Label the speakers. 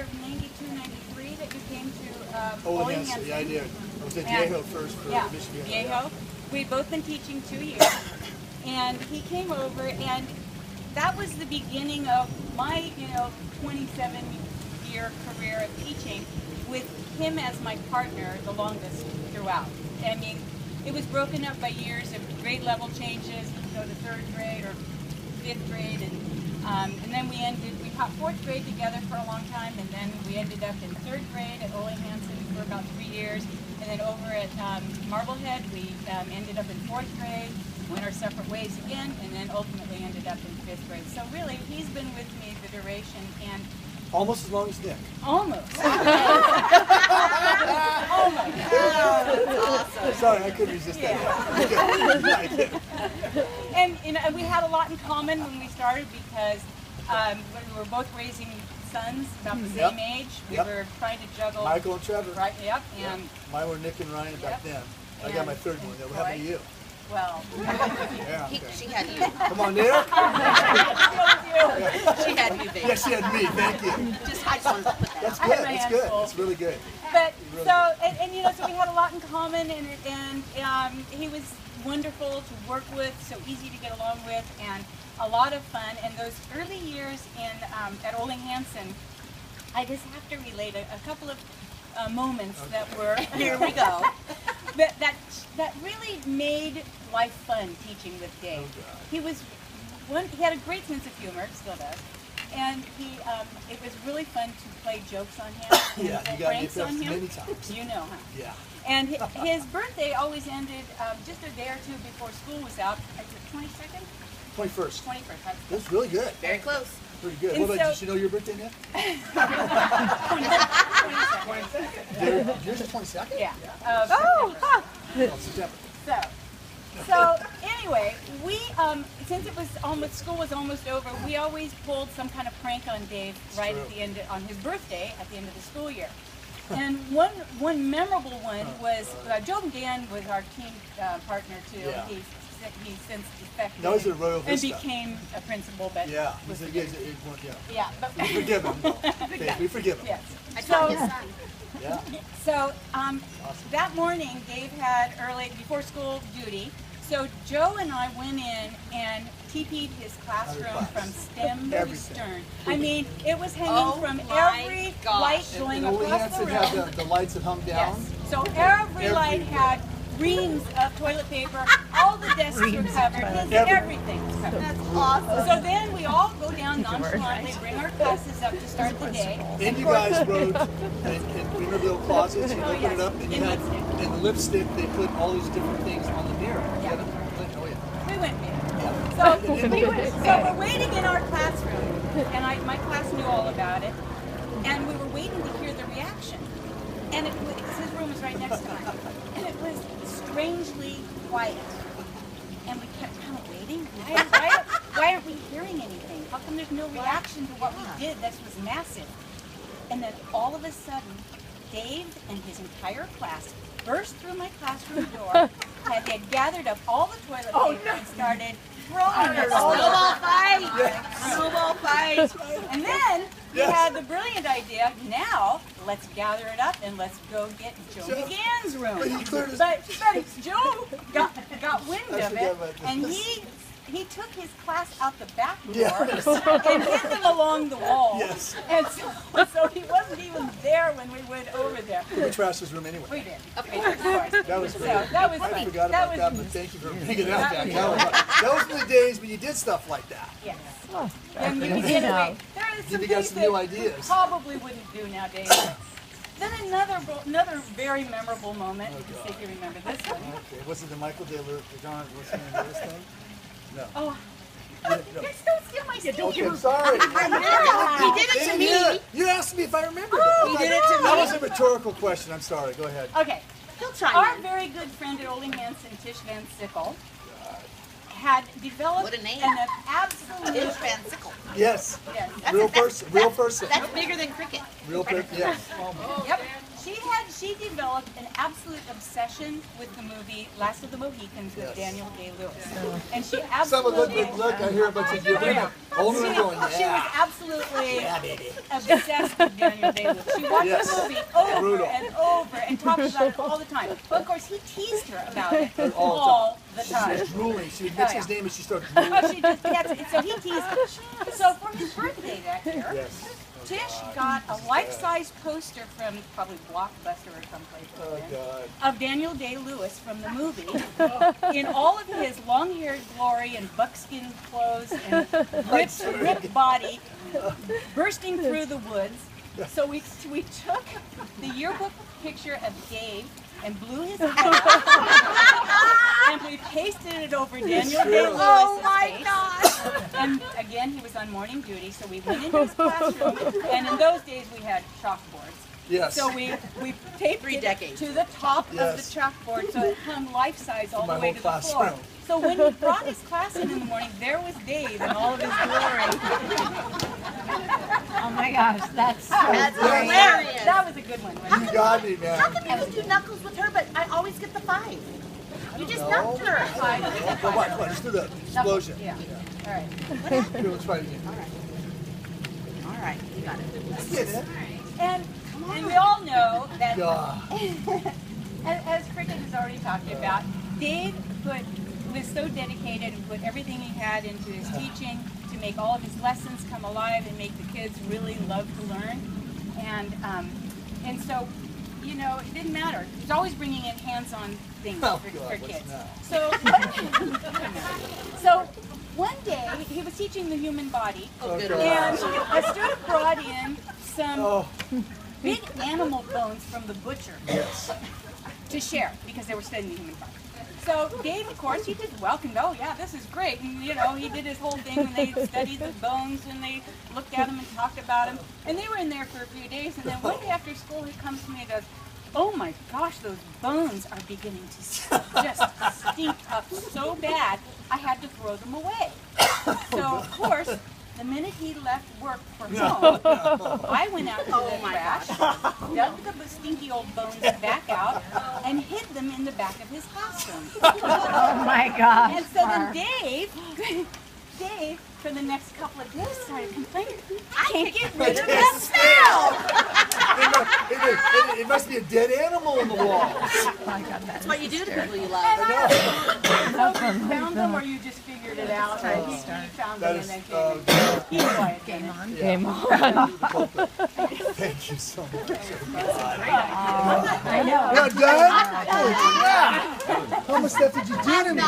Speaker 1: of 92, 93 that you came to
Speaker 2: Ole
Speaker 1: Hanson.
Speaker 2: Hanson, yeah, I did. I was at Viejo first for Michigan.
Speaker 1: Viejo. We'd both been teaching 2 years. And he came over, and that was the beginning of my, 27-year career of teaching, with him as my partner the longest throughout. I mean, it was broken up by years of grade level changes. He'd go to 3rd grade or 5th grade, and then we taught 4th grade together for a long time, and then we ended up in 3rd grade at Ole Hanson for about 3 years, and then over at Marblehead we ended up in 4th grade, went our separate ways again, and then ultimately ended up in 5th grade. So really, he's been with me the duration, and
Speaker 2: almost as long as Nick.
Speaker 1: almost. Almost.
Speaker 3: Awesome.
Speaker 2: Sorry, I couldn't resist that.
Speaker 1: And we had a lot in common when we started because we were both raising sons about the same age. We were trying to juggle.
Speaker 2: Michael and Trevor.
Speaker 1: Right. Yep. And
Speaker 2: mine were Nick and Ryan back then. I got my 3rd one. What happened to you?
Speaker 1: Well,
Speaker 2: Yeah.
Speaker 3: She had you.
Speaker 2: Come on, Nick.
Speaker 3: She had you, baby.
Speaker 2: Yeah, she had me. Thank you.
Speaker 3: I just wanted to put that
Speaker 2: That's
Speaker 3: out.
Speaker 2: good.
Speaker 1: my
Speaker 2: That's
Speaker 1: hands
Speaker 2: good.
Speaker 1: full.
Speaker 2: That's really good.
Speaker 1: but so so we had a lot in common, and he was wonderful to work with, so easy to get along with, and a lot of fun. And those early years at Ole Hanson, I just have to relate a couple of moments that were
Speaker 3: Here we go.
Speaker 1: that really made life fun teaching with Dave. He had a great sense of humor, still does, and it was really fun to play jokes on him.
Speaker 2: Yeah,
Speaker 1: and
Speaker 2: you got me
Speaker 1: pranks on him.
Speaker 2: many times.
Speaker 1: You know, huh?
Speaker 2: Yeah.
Speaker 1: And his birthday always ended just a day or two before school was out. Is it 22nd?
Speaker 2: 21st.
Speaker 1: 21st.
Speaker 2: That's really good.
Speaker 3: Very close.
Speaker 2: Pretty good.
Speaker 1: And
Speaker 2: What about,
Speaker 1: so-
Speaker 2: did you know your birthday, Nick?
Speaker 1: 22nd.
Speaker 2: Yours is 22nd?
Speaker 1: Yeah.
Speaker 2: Oh, September.
Speaker 1: So anyway, we since school was almost over, we always pulled some kind of prank on Dave right at the end on his birthday at the end of the school year. And one memorable one was Joe McGann was our team partner too.
Speaker 2: Yeah.
Speaker 1: He's since defected
Speaker 2: No, he's at Royal
Speaker 1: and
Speaker 2: Vista.
Speaker 1: became a principal, but
Speaker 2: Yeah.
Speaker 1: was
Speaker 2: He's
Speaker 1: forgiven. Yeah, but
Speaker 2: We forgive him. Dave, we forgive him.
Speaker 1: yes.
Speaker 3: I taught his son.
Speaker 2: Yeah.
Speaker 1: So that morning, Dave had early before school duty. So Joe and I went in and TP'd his classroom from stem to
Speaker 2: Everything.
Speaker 1: stern. I mean, it was hanging from
Speaker 3: my
Speaker 1: every
Speaker 3: gosh.
Speaker 1: light going
Speaker 2: And Ole
Speaker 1: across
Speaker 2: Hanson
Speaker 1: the
Speaker 2: had
Speaker 1: room.
Speaker 2: the lights that hung down.
Speaker 1: Yes. So every light
Speaker 2: Everywhere.
Speaker 1: had reams of toilet paper. All the desks were covered. Everything was covered.
Speaker 3: That's awesome.
Speaker 1: So then we all go down nonchalantly, bring our classes up to start the day.
Speaker 2: And you guys wrote in remember the old closets, you open it up and you had in the lipstick they put all these different things on the mirror.
Speaker 1: Yeah.
Speaker 2: Oh yeah.
Speaker 1: We went there. So we're waiting in our classroom, and my class knew all about it, and we were waiting to hear the reaction. And his room was right next to mine, and it was strangely quiet. And we kept kind of waiting. Why aren't we hearing anything? How come there's no reaction to what we did? This was massive. And then all of a sudden, Dave and his entire class burst through my classroom door. They had gathered up all the toilet paper and started throwing it all
Speaker 3: Snowball
Speaker 1: over.
Speaker 3: fight. Snowball fight.
Speaker 1: And then we had the brilliant idea, now let's gather it up and let's go get Joe McGann's room.
Speaker 2: But he cleared his-
Speaker 1: But Joe got wind
Speaker 2: I
Speaker 1: of
Speaker 2: forgot
Speaker 1: it,
Speaker 2: about this.
Speaker 1: and he took his class out the back door
Speaker 2: Yes.
Speaker 1: and hid them along the wall.
Speaker 2: Yes.
Speaker 1: And so he wasn't even there when we went over there.
Speaker 2: We trashed his room anyway.
Speaker 1: We did. Of course.
Speaker 2: That was
Speaker 1: So
Speaker 2: great.
Speaker 1: that was
Speaker 2: I
Speaker 1: fun.
Speaker 2: forgot about that, but thank you for bringing it out.
Speaker 1: That
Speaker 2: Jack.
Speaker 1: was
Speaker 2: Those were the days when you did stuff like that.
Speaker 1: Yes.
Speaker 4: Oh,
Speaker 1: And you
Speaker 4: you
Speaker 1: get
Speaker 4: know.
Speaker 1: away. There is some
Speaker 2: You got
Speaker 1: things
Speaker 2: some new
Speaker 1: that
Speaker 2: ideas.
Speaker 1: probably wouldn't do nowadays. Then another very memorable moment. You can see if you remember this one.
Speaker 2: Okay, was it the Michael De John? What's the name of this thing? No.
Speaker 1: Oh,
Speaker 2: No.
Speaker 1: please don't steal my
Speaker 2: Okay,
Speaker 1: steal.
Speaker 2: I'm sorry.
Speaker 3: He did it to me.
Speaker 2: You asked me if I remembered
Speaker 3: He
Speaker 2: it.
Speaker 3: did it to
Speaker 2: That
Speaker 3: me.
Speaker 2: was a rhetorical question. I'm sorry. Go ahead.
Speaker 1: Okay.
Speaker 3: He'll chime
Speaker 1: Our
Speaker 3: in.
Speaker 1: very good friend at Ole Hanson, Tish Van Sickle, had developed
Speaker 3: What a name.
Speaker 1: an absolute
Speaker 3: Tish Van Sickle.
Speaker 2: Yes.
Speaker 1: yes.
Speaker 2: Real person. Real person.
Speaker 3: That's bigger than cricket.
Speaker 2: Real person. Yes.
Speaker 1: Yep. She developed an absolute obsession with the movie Last of the Mohicans with
Speaker 2: Yes.
Speaker 1: Daniel Day-Lewis, and she
Speaker 2: Someone
Speaker 1: absolutely.
Speaker 2: look, I hear a bunch of you older and going,
Speaker 1: She was
Speaker 2: yeah.
Speaker 1: absolutely
Speaker 2: Yeah, baby.
Speaker 1: obsessed with Daniel Day-Lewis. She watched
Speaker 2: Yes.
Speaker 1: the movie over
Speaker 2: Brutal.
Speaker 1: and over and talked about it all the time. But of course, he teased her about it
Speaker 2: All
Speaker 1: all the time.
Speaker 2: She's drooling. She would mix
Speaker 1: Oh,
Speaker 2: his
Speaker 1: yeah.
Speaker 2: name and she started drooling.
Speaker 1: Oh, she just gets, so he teased her. So for his birthday that year,
Speaker 2: Yes.
Speaker 1: Tish got a life-size poster from probably Blockbuster or someplace
Speaker 2: Oh, God.
Speaker 1: of Daniel Day-Lewis from the movie in all of his long-haired glory and buckskin clothes and ripped body bursting through the woods. So we took the yearbook picture of Dave and blew his head out, and we pasted it over Daniel Day-Lewis'
Speaker 3: Oh my
Speaker 1: face.
Speaker 3: gosh.
Speaker 1: And again, he was on morning duty, so we went into his classroom, and in those days we had chalkboards.
Speaker 2: Yes.
Speaker 1: So we taped
Speaker 3: 3
Speaker 1: it
Speaker 3: decades.
Speaker 1: to the top of
Speaker 2: Yes.
Speaker 1: the chalkboard, so it hung life-size all
Speaker 2: My
Speaker 1: the way
Speaker 2: whole
Speaker 1: to the floor.
Speaker 2: classroom.
Speaker 1: So when he brought his class in the morning, there was Dave in all of his glory.
Speaker 4: Oh my gosh, that's so
Speaker 3: That's
Speaker 4: great.
Speaker 3: hilarious.
Speaker 1: That was a good one. wasn't
Speaker 2: You
Speaker 1: it?
Speaker 2: got me,
Speaker 3: How
Speaker 2: man.
Speaker 3: come you can do knuckles with her, but I always get the 5? You just
Speaker 2: know.
Speaker 3: knocked her.
Speaker 2: Come on, come on, just do the explosion.
Speaker 1: Yeah. All right.
Speaker 2: Here, let's try it again.
Speaker 3: All right, you got it.
Speaker 2: Get it.
Speaker 1: And we all know that,
Speaker 2: God.
Speaker 1: as Cricket has already talked about, Dave was so dedicated and put everything he had into his teaching to make all of his lessons come alive and make the kids really love to learn. And so, you know, it didn't matter. He was always bringing in hands-on things
Speaker 2: Oh,
Speaker 1: for
Speaker 2: God, what's
Speaker 1: kids.
Speaker 2: now?
Speaker 1: So one day he was teaching the human body,
Speaker 2: Oh,
Speaker 3: good.
Speaker 2: God.
Speaker 1: and a student brought in some
Speaker 2: Oh,
Speaker 1: big animal bones from the butcher
Speaker 2: yes.
Speaker 1: to share because they were studying the human body. So Dave, of course, he just welcomed, oh yeah, this is great. And you know, he did his whole thing when they studied the bones and they looked at them and talked about them. And they were in there for a few days. And then one day after school, he comes to me and goes, oh my gosh, those bones are beginning to just stink up so bad, I had to throw them away. So of course, the minute he left work for home, I went out to the trash, dug the stinky old bones back out, and hid them in the back of his classroom.
Speaker 4: Oh my gosh.
Speaker 1: And so then Dave, for the next couple of days, started complaining, I can't get rid of that smell.
Speaker 2: It must be a dead animal in the walls.
Speaker 3: That's what you do to people you love.
Speaker 1: So you found them, or you just figured it out? He found
Speaker 2: That
Speaker 1: them
Speaker 2: is,
Speaker 1: and then he's quiet. Game on.
Speaker 4: Game on.
Speaker 2: Thank you so much.
Speaker 4: I know.
Speaker 2: You're done? Yeah. How much stuff did you do to me?